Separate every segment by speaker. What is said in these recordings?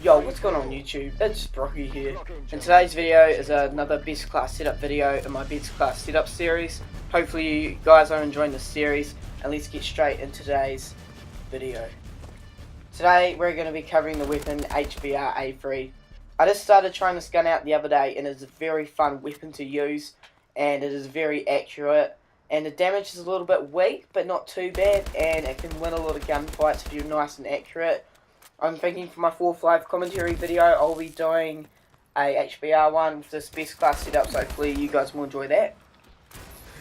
Speaker 1: Yo, what's going on YouTube? It's Brocky here, and today's video is another best class setup video in my best class setup series. Hopefully you guys are enjoying this series, and let's get straight into today's video. Today we're going to be covering the weapon HBRa3. I just started trying this gun out the other day, and it's a very fun weapon to use, and it is very accurate, and the damage is a little bit weak, but not too bad, and it can win a lot of gunfights if you're nice and accurate. I'm thinking for my 4th live commentary video, I'll be doing a HBR1 with this best class setup, so hopefully you guys will enjoy that.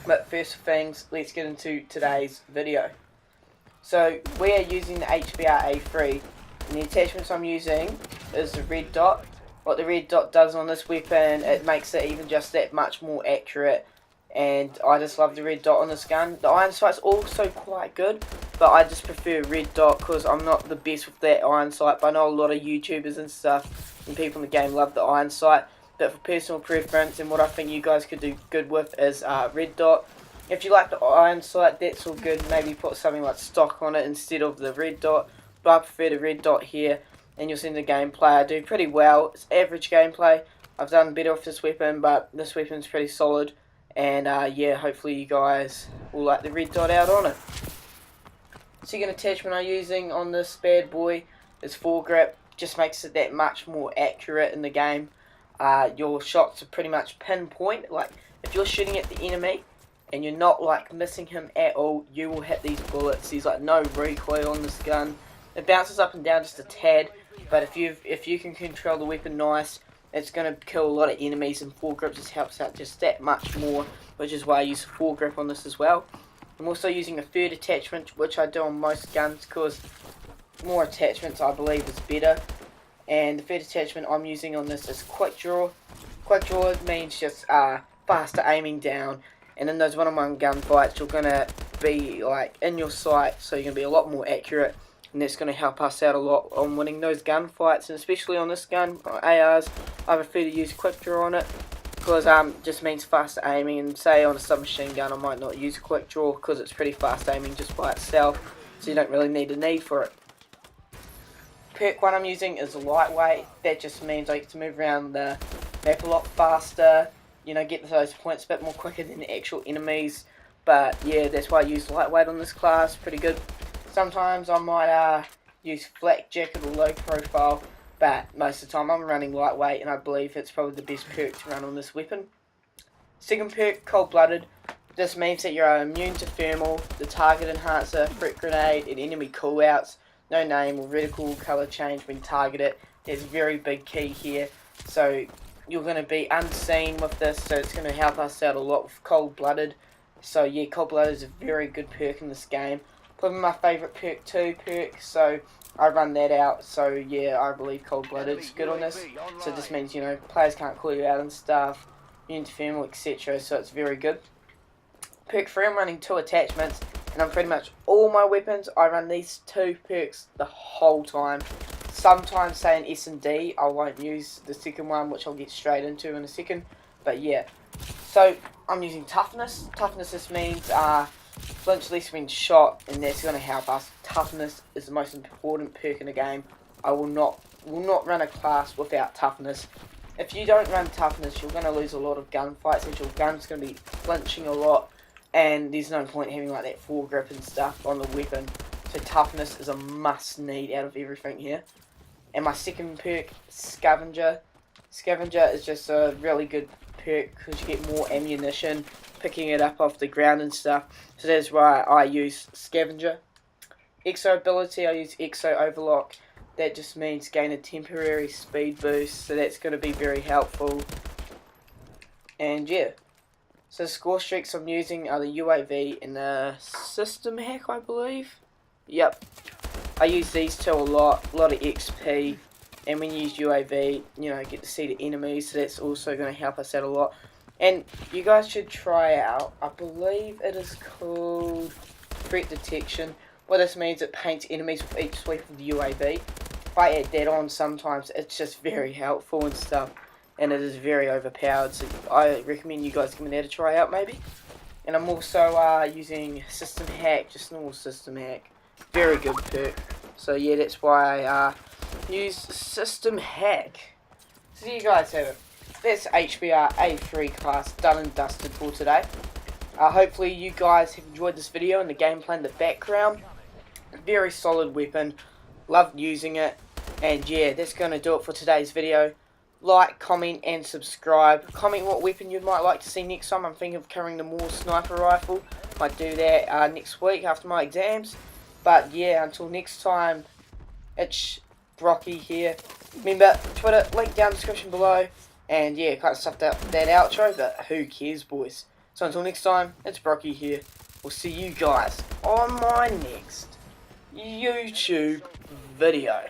Speaker 1: But first things, let's get into today's video. So we are using the HBRa3, and the attachments I'm using is the red dot. What the red dot does on this weapon, it makes it even just that much more accurate, and I just love the red dot on this gun. The iron sight's also quite good, but I just prefer red dot because I'm not the best with that iron sight, but I know a lot of YouTubers and stuff and people in the game love the iron sight. But for personal preference and what I think you guys could do good with is red dot. If you like the iron sight, that's all good. Maybe put something like stock on it instead of the red dot, but I prefer the red dot here, and you'll see in the gameplay I do pretty well. It's average gameplay. I've done better with this weapon, but this weapon's pretty solid. And yeah, hopefully you guys will like the red dot out on it. Second attachment I'm using on this bad boy is foregrip. Just makes it that much more accurate in the game. Your shots are pretty much pinpoint. Like if you're shooting at the enemy and you're not like missing him at all, you will hit these bullets. There's like no recoil on this gun. It bounces up and down just a tad, but if you can control the weapon nice, it's going to kill a lot of enemies, and foregrip just helps out just that much more, which is why I use foregrip on this as well. I'm also using a third attachment, which I do on most guns, because more attachments I believe is better. And the third attachment I'm using on this is quick draw. Quick draw means just faster aiming down, and in those one-on-one gunfights you're going to be like in your sight, so you're going to be a lot more accurate. And that's going to help us out a lot on winning those gunfights, and especially on this gun, ARs, I prefer to use quick draw on it, because just means faster aiming, and say on a submachine gun I might not use quick draw, because it's pretty fast aiming just by itself, so you don't really need a need for it. Perk one I'm using is lightweight. That just means I get to move around the map a lot faster, you know, get those points a bit more quicker than the actual enemies, but yeah, that's why I use lightweight on this class, pretty good. Sometimes I might use flak jacket or low profile, but most of the time I'm running lightweight, and I believe it's probably the best perk to run on this weapon. Second perk, cold-blooded. This means that you're immune to thermal, the target enhancer, threat grenade, and enemy callouts. No name or reticle colour change when targeted. There's a very big key here, so you're going to be unseen with this, so it's going to help us out a lot with cold-blooded. So yeah, cold-blooded is a very good perk in this game. Probably my favourite perk 2 perk, so I run that out. So yeah, I believe cold-blooded is good on this. So this means, you know, players can't call you out and stuff, immune to thermal, etc. So it's very good. Perk 3, I'm running 2 attachments, and on pretty much all my weapons I run these 2 perks the whole time. Sometimes, say in S&D, I won't use the second one, which I'll get straight into in a second. But yeah, so I'm using toughness. Toughness just means flinch less when shot, and that's going to help us. Toughness is the most important perk in the game. I will not run a class without toughness. If you don't run toughness, you're going to lose a lot of gunfights, and your gun's going to be flinching a lot, and there's no point having like that foregrip and stuff on the weapon. So toughness is a must need out of everything here. And my second perk, scavenger. Scavenger is just a really good perk because you get more ammunition picking it up off the ground and stuff, so that's why I use scavenger. Exo ability, I use Exo overlock. That just means gain a temporary speed boost, so that's going to be very helpful. And yeah, so the score streaks I'm using are the UAV and the system hack, I believe. Yep, I use these 2 a lot of XP, and when you use UAV, you know, get to see the enemies, so that's also going to help us out a lot. And you guys should try out, I believe it is called threat detection. What this means, it paints enemies with each sweep of the UAV. If I add that on sometimes, it's just very helpful and stuff, and it is very overpowered, so I recommend you guys giving that a try out maybe. And I'm also using system hack, just normal system hack. Very good perk. So yeah, that's why use system hack. So there you guys have it. That's HBRa3 class done and dusted for today. Hopefully you guys have enjoyed this video and the gameplay in the background. Very solid weapon. Loved using it. And yeah, that's going to do it for today's video. Like, comment and subscribe. Comment what weapon you might like to see next time. I'm thinking of carrying the more sniper rifle. Might do that next week after my exams. But yeah, until next time, it's Brocky here. Remember, Twitter, link down in the description below. And yeah, kind of stuffed out that outro, but who cares, boys. So until next time, it's Brocky here. We'll see you guys on my next YouTube video.